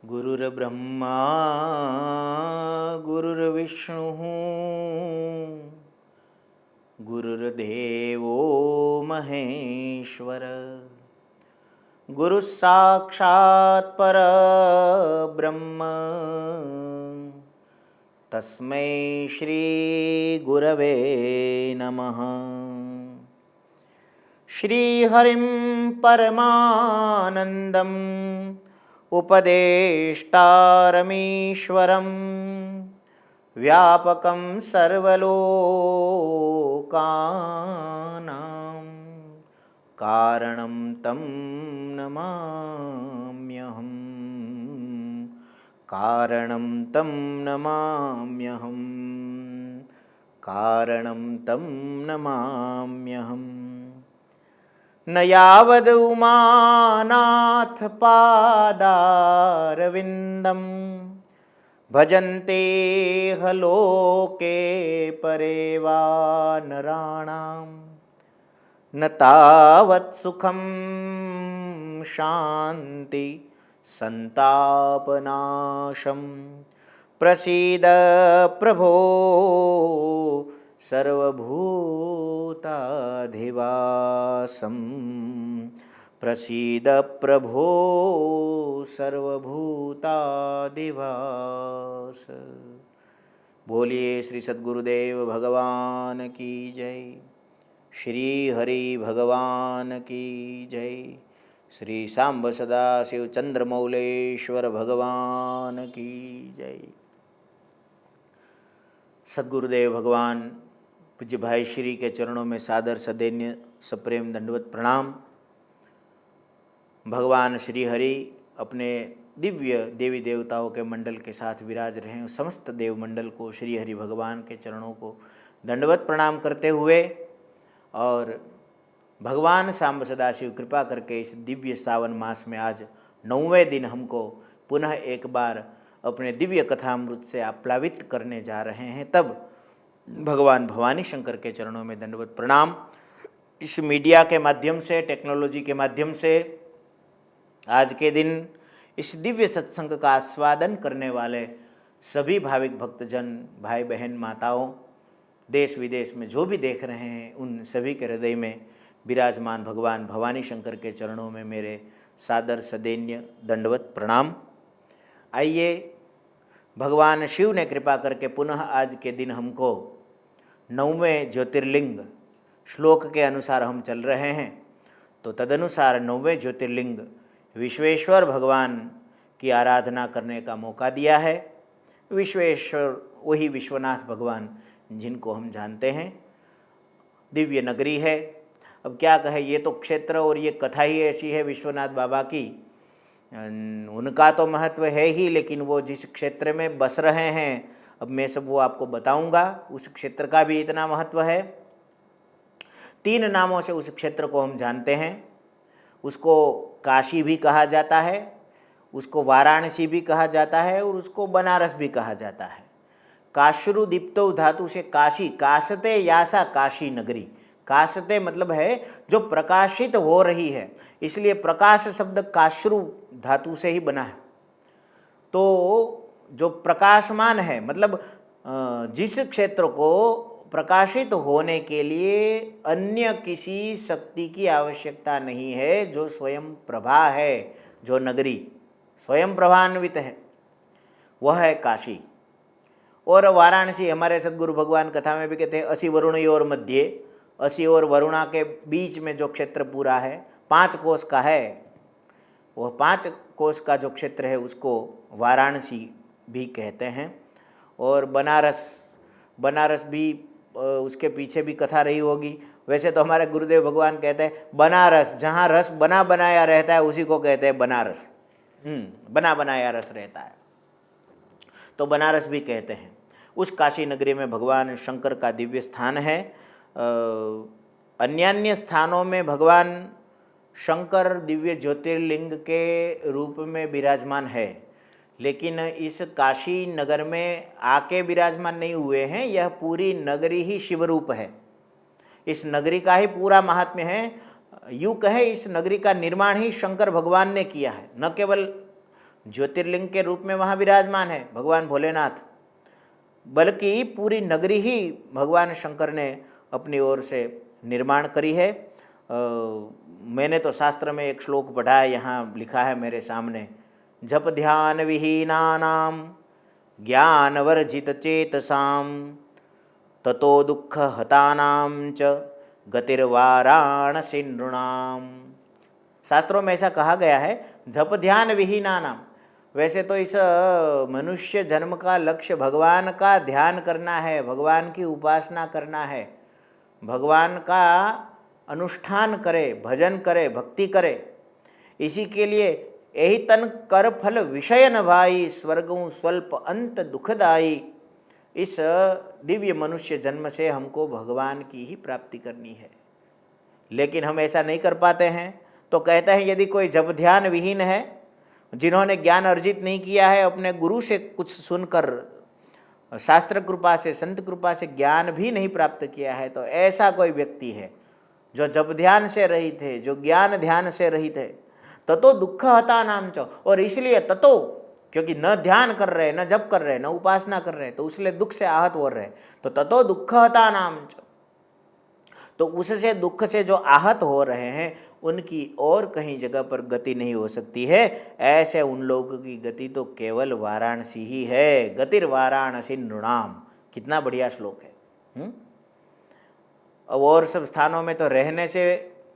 गुरुर्ब्रह्मा गुरुर्विष्णुः गुरुर्देवो महेश्वर गुरुः साक्षात् परब्रह्म तस्मै श्री गुरवे नमः। श्रीहरिं परमानन्दम् उपदेष्टारमीश्वरं व्यापकं सर्वलोकानां कारणं तं नमाम्यहम्। कारणं तं नमाम्यहम्। कारणं तं नमाम्यहम्। न यावद् उमानाथ पादारविन्दं भजन्ते लोके परे वा नराणां न तावत् सुखं शान्ति संतापनाशं। प्रसीद प्रभो सर्वभूताधिवासं। प्रसीद प्रभो सर्वभूताधिवास। बोलिए श्री सद्गुरुदेव भगवान की जय। श्री हरि भगवान की जय। श्री सांब सदाशिव चंद्रमौलेश्वर भगवान की जय। सद्गुरुदेव भगवान पूज्य भाई श्री के चरणों में सादर सदैन्य सप्रेम दंडवत प्रणाम। भगवान श्री हरि अपने दिव्य देवी देवताओं के मंडल के साथ विराज रहे हैं। समस्त देव मंडल को श्री हरि भगवान के चरणों को दंडवत प्रणाम करते हुए और भगवान सांब सदाशिव कृपा करके इस दिव्य सावन मास में आज 9वें दिन हमको पुनः एक बार अपने दिव्य कथामृत से आप्लावित करने जा रहे हैं, तब भगवान भवानी शंकर के चरणों में दंडवत प्रणाम। इस मीडिया के माध्यम से, टेक्नोलॉजी के माध्यम से आज के दिन इस दिव्य सत्संग का आस्वादन करने वाले सभी भाविक भक्तजन, भाई बहन, माताओं, देश विदेश में जो भी देख रहे हैं, उन सभी के हृदय में विराजमान भगवान भवानी शंकर के चरणों में मेरे सादर सदैन्य दंडवत प्रणाम। आइए, भगवान शिव ने कृपा करके पुनः आज के दिन हमको 9वें ज्योतिर्लिंग श्लोक के अनुसार हम चल रहे हैं, तो तदनुसार 9वें ज्योतिर्लिंग विश्वेश्वर भगवान की आराधना करने का मौका दिया है। विश्वेश्वर वही विश्वनाथ भगवान जिनको हम जानते हैं। दिव्य नगरी है। अब क्या कहे, ये तो क्षेत्र और ये कथा ही ऐसी है विश्वनाथ बाबा की, उनका तो महत्व है ही, लेकिन वो जिस क्षेत्र में बस रहे हैं, अब मैं सब वो आपको बताऊंगा। उस क्षेत्र का भी इतना महत्व है। 3 नामों से उस क्षेत्र को हम जानते हैं। उसको काशी भी कहा जाता है, उसको वाराणसी भी कहा जाता है और उसको बनारस भी कहा जाता है। काश्रु दीप्तो धातु से काशी, काशते यासा काशी नगरी। काशते मतलब है जो प्रकाशित हो रही है, इसलिए प्रकाश शब्द काश्रु धातु से ही बना है। तो जो प्रकाशमान है, मतलब जिस क्षेत्र को प्रकाशित होने के लिए अन्य किसी शक्ति की आवश्यकता नहीं है, जो स्वयं प्रभा है, जो नगरी स्वयं प्रभान्वित है, वह है काशी। और वाराणसी हमारे सद्गुरु भगवान कथा में भी कहते हैं, असी वरुणयोर मध्य, असी और वरुणा के बीच में जो क्षेत्र पूरा है 5 कोस का है, वह 5 कोस का जो क्षेत्र है उसको वाराणसी भी कहते हैं। और बनारस भी उसके पीछे भी कथा रही होगी। वैसे तो हमारे गुरुदेव भगवान कहते हैं बनारस, जहाँ रस बना बनाया रहता है उसी को कहते हैं बनारस। बना बनाया रस रहता है तो बनारस भी कहते हैं। उस काशी नगरी में भगवान शंकर का दिव्य स्थान है। अन्यान्य स्थानों में भगवान शंकर दिव्य ज्योतिर्लिंग के रूप में विराजमान है, लेकिन इस काशी नगर में आके विराजमान नहीं हुए हैं। यह पूरी नगरी ही शिवरूप है। इस नगरी का ही पूरा महात्म्य है। यूँ कहे, इस नगरी का निर्माण ही शंकर भगवान ने किया है। न केवल ज्योतिर्लिंग के रूप में वहाँ विराजमान है भगवान भोलेनाथ, बल्कि पूरी नगरी ही भगवान शंकर ने अपनी ओर से निर्माण करी है। मैंने तो शास्त्र में एक श्लोक पढ़ा है, यहाँ लिखा है मेरे सामने, जप ध्यान विहीनानाम ज्ञान वर्जित चेतसाम ततो दुख हतानाम च गतिर्वाराणसी नृणाम। शास्त्रों में ऐसा कहा गया है, जप ध्यान विहीनानाम। वैसे तो इस मनुष्य जन्म का लक्ष्य भगवान का ध्यान करना है, भगवान की उपासना करना है, भगवान का अनुष्ठान करे, भजन करे, भक्ति करे। इसी के लिए यही तन कर फल विषय न भाई, स्वर्गों स्वल्प अंत दुखदाई। इस दिव्य मनुष्य जन्म से हमको भगवान की ही प्राप्ति करनी है, लेकिन हम ऐसा नहीं कर पाते हैं। तो कहते हैं यदि कोई जप ध्यान विहीन है, जिन्होंने ज्ञान अर्जित नहीं किया है, अपने गुरु से कुछ सुनकर, शास्त्र कृपा से, संत कृपा से ज्ञान भी नहीं प्राप्त किया है, तो ऐसा कोई व्यक्ति है जो जप ध्यान से रहित है, जो ज्ञान ध्यान से रहित है, ततो दुख हता नाम च। और इसलिए ततो, क्योंकि न ध्यान कर रहे, न जप कर रहे, न उपासना कर रहे, तो उसलिए दुख से आहत हो रहे, तो ततो दुख हता नाम च। तो उससे दुख से जो आहत हो रहे हैं उनकी और कहीं जगह पर गति नहीं हो सकती है। ऐसे उन लोगों की गति तो केवल वाराणसी ही है, गतिर्वाराणसी नृणाम। कितना बढ़िया श्लोक है। अब और सब स्थानों में तो रहने से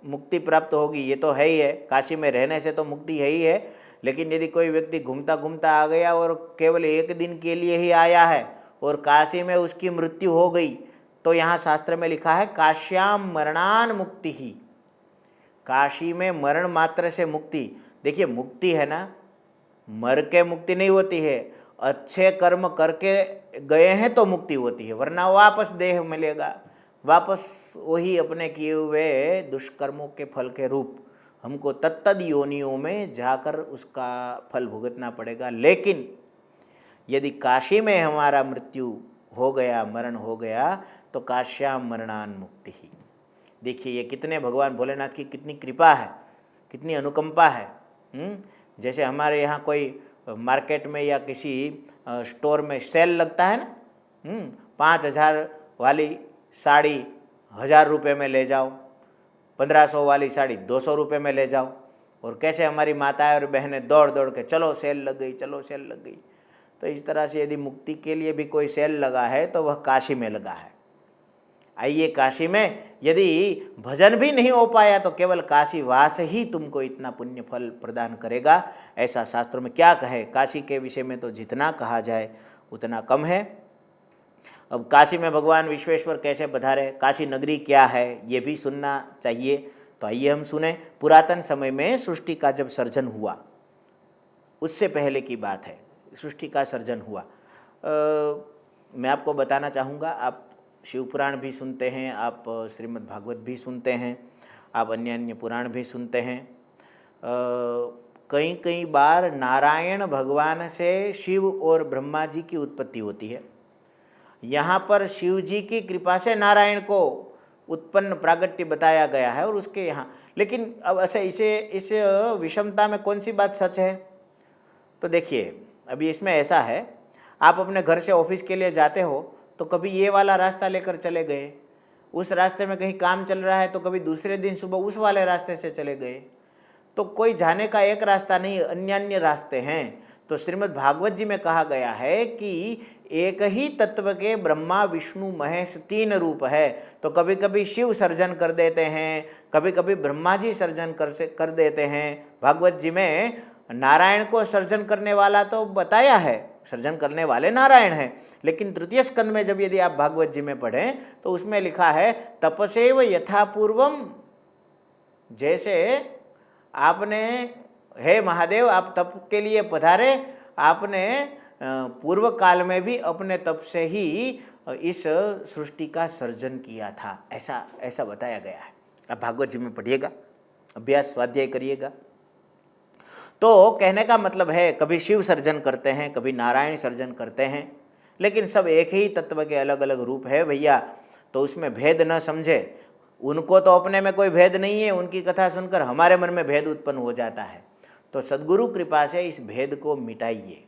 मुक्ति प्राप्त होगी, ये तो है ही है, काशी में रहने से तो मुक्ति है ही है। लेकिन यदि कोई व्यक्ति घूमता घूमता आ गया और केवल एक दिन के लिए ही आया है और काशी में उसकी मृत्यु हो गई, तो यहाँ शास्त्र में लिखा है काश्याम मरणान मुक्ति ही। काशी में मरण मात्र से मुक्ति। देखिए मुक्ति है ना, मर के मुक्ति नहीं होती है, अच्छे कर्म करके गए हैं तो मुक्ति होती है, वरना वापस देह मिलेगा, वापस वही अपने किए हुए दुष्कर्मों के फल के रूप हमको तत्तद योनियों में जाकर उसका फल भुगतना पड़ेगा। लेकिन यदि काशी में हमारा मृत्यु हो गया, मरण हो गया, तो काश्याम मरणान मुक्ति ही। देखिए ये कितने भगवान भोलेनाथ की कितनी कृपा है, कितनी अनुकंपा है। जैसे हमारे यहाँ कोई मार्केट में या किसी स्टोर में सेल लगता है ना, 5,000 वाली साड़ी 1,000 रुपये में ले जाओ, 1,500 वाली साड़ी 200 रुपये में ले जाओ, और कैसे हमारी माताएं और बहनें दौड़ दौड़ के चलो सेल लग गई, चलो सेल लग गई। तो इस तरह से यदि मुक्ति के लिए भी कोई सेल लगा है तो वह काशी में लगा है। आइए काशी में, यदि भजन भी नहीं हो पाया तो केवल काशी वास ही तुमको इतना पुण्य फल प्रदान करेगा। ऐसा शास्त्रों में क्या कहे। काशी के विषय में तो जितना कहा जाए उतना कम है। अब काशी में भगवान विश्वेश्वर कैसे पधारे, काशी नगरी क्या है, ये भी सुनना चाहिए। तो आइए हम सुने। पुरातन समय में सृष्टि का जब सर्जन हुआ, उससे पहले की बात है, सृष्टि का सर्जन हुआ। मैं आपको बताना चाहूँगा, आप शिवपुराण भी सुनते हैं, आप श्रीमद् भागवत भी सुनते हैं, आप अन्य अन्य पुराण भी सुनते हैं। कई कई बार नारायण भगवान से शिव और ब्रह्मा जी की उत्पत्ति होती है। यहाँ पर शिव जी की कृपा से नारायण को उत्पन्न प्रागट्य बताया गया है और उसके यहाँ। लेकिन अब ऐसे इस विषमता में कौन सी बात सच है? तो देखिए अभी इसमें ऐसा है, आप अपने घर से ऑफिस के लिए जाते हो तो कभी ये वाला रास्ता लेकर चले गए, उस रास्ते में कहीं काम चल रहा है तो कभी दूसरे दिन सुबह उस वाले रास्ते से चले गए। तो कोई जाने का एक रास्ता नहीं, अन्य अन्य रास्ते हैं। तो श्रीमद् भागवत जी में कहा गया है कि एक ही तत्व के ब्रह्मा विष्णु महेश 3 रूप है। तो कभी कभी शिव सर्जन कर देते हैं, कभी कभी ब्रह्मा जी सर्जन कर देते हैं। भागवत जी में नारायण को सर्जन करने वाला तो बताया है, सर्जन करने वाले नारायण हैं। लेकिन तृतीय स्कंद में जब यदि आप भागवत जी में पढ़ें तो उसमें लिखा है तपसेव यथापूर्वम। जैसे आपने, हे महादेव आप तप के लिए पधारे, आपने पूर्व काल में भी अपने तप से ही इस सृष्टि का सर्जन किया था, ऐसा बताया गया है। आप भागवत जी में पढ़िएगा, अभ्यास स्वाध्याय करिएगा। तो कहने का मतलब है कभी शिव सर्जन करते हैं, कभी नारायण सर्जन करते हैं, लेकिन सब एक ही तत्व के अलग अलग रूप है भैया। तो उसमें भेद न समझे। उनको तो अपने में कोई भेद नहीं है, उनकी कथा सुनकर हमारे मन में भेद उत्पन्न हो जाता है। तो सद्गुरु कृपा से इस भेद को मिटाइए,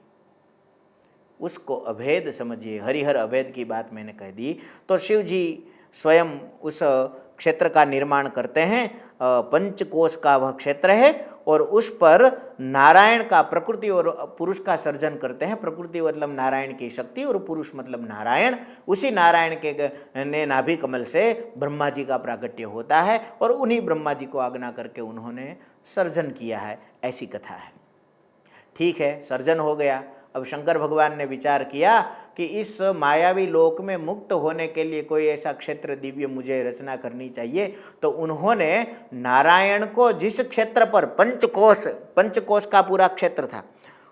उसको अभेद समझिए। हरिहर अभेद की बात मैंने कह दी। तो शिव जी स्वयं उस क्षेत्र का निर्माण करते हैं, पंचकोश का वह क्षेत्र है, और उस पर नारायण का, प्रकृति और पुरुष का सर्जन करते हैं। प्रकृति मतलब नारायण की शक्ति और पुरुष मतलब नारायण। उसी नारायण के ने नाभि कमल से ब्रह्मा जी का प्रागट्य होता है और उन्हीं ब्रह्मा जी को आज्ञा करके उन्होंने सर्जन किया है, ऐसी कथा है। ठीक है, सर्जन हो गया। अब शंकर भगवान ने विचार किया कि इस मायावी लोक में मुक्त होने के लिए कोई ऐसा क्षेत्र दिव्य मुझे रचना करनी चाहिए। तो उन्होंने नारायण को जिस क्षेत्र पर पंचकोश का पूरा क्षेत्र था,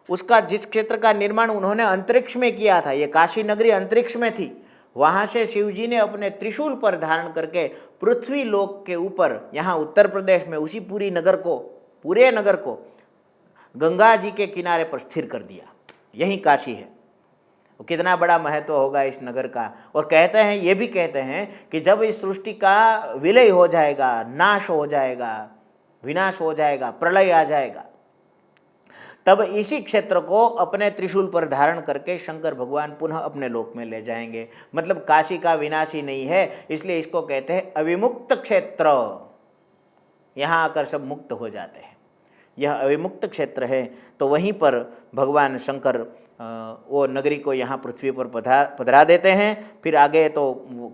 उसका जिस क्षेत्र का निर्माण उन्होंने अंतरिक्ष में किया था, ये काशी नगरी अंतरिक्ष में थी, वहाँ से शिव जी ने अपने त्रिशूल पर धारण करके पृथ्वी लोक के ऊपर, यहाँ उत्तर प्रदेश में, उसी पूरे नगर को गंगा जी के किनारे पर स्थिर कर दिया। यही काशी है। कितना बड़ा महत्व होगा इस नगर का। और कहते हैं, ये भी कहते हैं कि जब इस सृष्टि का विलय हो जाएगा, नाश हो जाएगा, विनाश हो जाएगा, प्रलय आ जाएगा, तब इसी क्षेत्र को अपने त्रिशूल पर धारण करके शंकर भगवान पुनः अपने लोक में ले जाएंगे। मतलब काशी का विनाश ही नहीं है, इसलिए इसको कहते हैं अविमुक्त क्षेत्र। यहाँ आकर सब मुक्त हो जाते हैं, यह अविमुक्त क्षेत्र है। तो वहीं पर भगवान शंकर वो नगरी को यहाँ पृथ्वी पर पधरा देते हैं। फिर आगे तो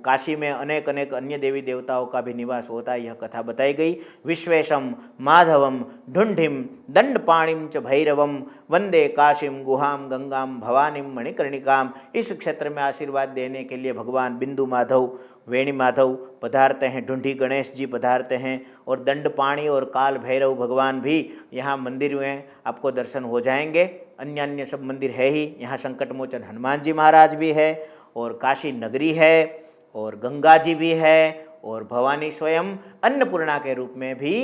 काशी में अनेक अन्य देवी देवताओं का भी निवास होता है, यह कथा बताई गई। विश्वेशम माधवम ढुंढिम दंडपाणिम च भैरवम वंदे काशीम गुहाम गंगाम भवानीम मणिकर्णिकाम। इस क्षेत्र में आशीर्वाद देने के लिए भगवान बिंदु माधव, वेणी माधव पधारते हैं, ढूंढी गणेश जी पधारते हैं, और दंडपाणी और काल भैरव भगवान भी यहाँ मंदिर में आपको दर्शन हो जाएंगे। अन्य सब मंदिर है ही, यहाँ संकट मोचन हनुमान जी महाराज भी है, और काशी नगरी है, और गंगा जी भी है, और भवानी स्वयं अन्नपूर्णा के रूप में भी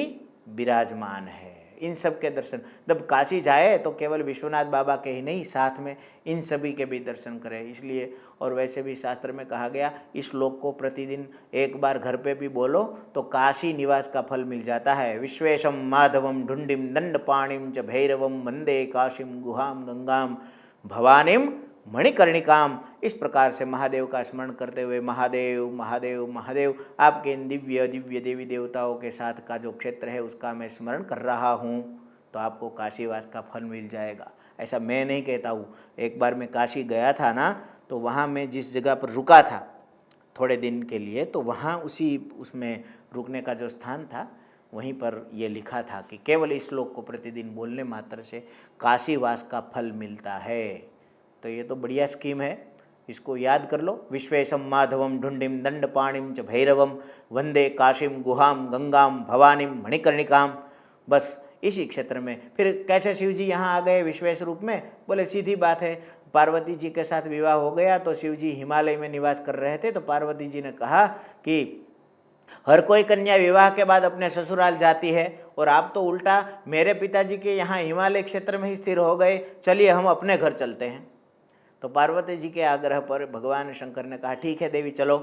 विराजमान है। इन सब के दर्शन, जब काशी जाए तो केवल विश्वनाथ बाबा के ही नहीं, साथ में इन सभी के भी दर्शन करें। इसलिए, और वैसे भी शास्त्र में कहा गया, इस श्लोक को प्रतिदिन एक बार घर पे भी बोलो तो काशी निवास का फल मिल जाता है। विश्वेशम माधवम ढुंडिम दंडपाणिम च भैरवम वंदे काशीम गुहाम गंगाम भवानीम मणिकर्णिकाम। इस प्रकार से महादेव का स्मरण करते हुए महादेव महादेव महादेव, आपके इन दिव्य दिव्य देवी देवताओं के साथ का जो क्षेत्र है उसका मैं स्मरण कर रहा हूँ, तो आपको काशीवास का फल मिल जाएगा। ऐसा मैं नहीं कहता हूँ। एक बार मैं काशी गया था ना, तो वहाँ मैं जिस जगह पर रुका था थोड़े दिन के लिए, तो वहाँ उसमें रुकने का जो स्थान था, वहीं पर ये लिखा था कि केवल इस श्लोक को प्रतिदिन बोलने मात्र से काशीवास का फल मिलता है। तो ये तो बढ़िया स्कीम है, इसको याद कर लो। विश्वेशम माधवम ढुंडिम दंडपाणिम च भैरवम वंदे काशीम गुहाम गंगाम भवानीम मणिकर्णिकाम। बस इसी क्षेत्र में। फिर कैसे शिव जी यहाँ आ गए विश्वेश रूप में? बोले सीधी बात है, पार्वती जी के साथ विवाह हो गया तो शिव जी हिमालय में निवास कर रहे थे, तो पार्वती जी ने कहा कि हर कोई कन्या विवाह के बाद अपने ससुराल जाती है, और आप तो उल्टा मेरे पिताजी के यहाँ हिमालय क्षेत्र में ही स्थिर हो गए, चलिए हम अपने घर चलते हैं। तो पार्वती जी के आग्रह पर भगवान शंकर ने कहा ठीक है देवी चलो।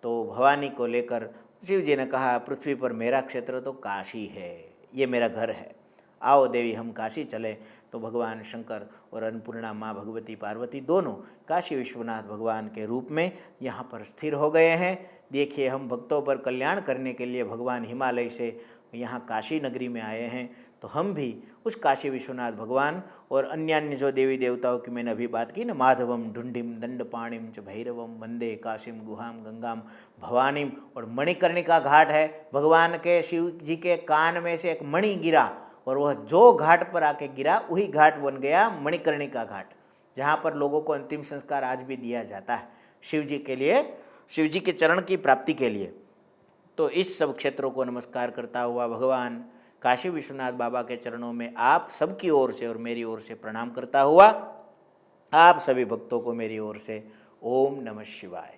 तो भवानी को लेकर शिव जी ने कहा पृथ्वी पर मेरा क्षेत्र तो काशी है, ये मेरा घर है, आओ देवी हम काशी चले। तो भगवान शंकर और अन्नपूर्णा माँ भगवती पार्वती दोनों काशी विश्वनाथ भगवान के रूप में यहाँ पर स्थिर हो गए हैं। देखिए, हम भक्तों पर कल्याण करने के लिए भगवान हिमालय से यहाँ काशी नगरी में आए हैं, तो हम भी उस काशी विश्वनाथ भगवान और अन्य जो देवी देवताओं की मैंने अभी बात की ना, माधवम ढुंडिम दंडपाणिम च भैरवम वंदे काशीम गुहाम गंगाम भवानीम, और मणिकर्णिका घाट है। भगवान के शिव जी के कान में से एक मणि गिरा, और वह जो घाट पर आके गिरा वही घाट बन गया मणिकर्णिका घाट, जहाँ पर लोगों को अंतिम संस्कार आज भी दिया जाता है शिव जी के लिए, शिव जी के चरण की प्राप्ति के लिए। तो इस सब क्षेत्रों को नमस्कार करता हुआ भगवान काशी विश्वनाथ बाबा के चरणों में आप सबकी ओर से और मेरी ओर से प्रणाम करता हुआ आप सभी भक्तों को मेरी ओर से ओम नमः शिवाय।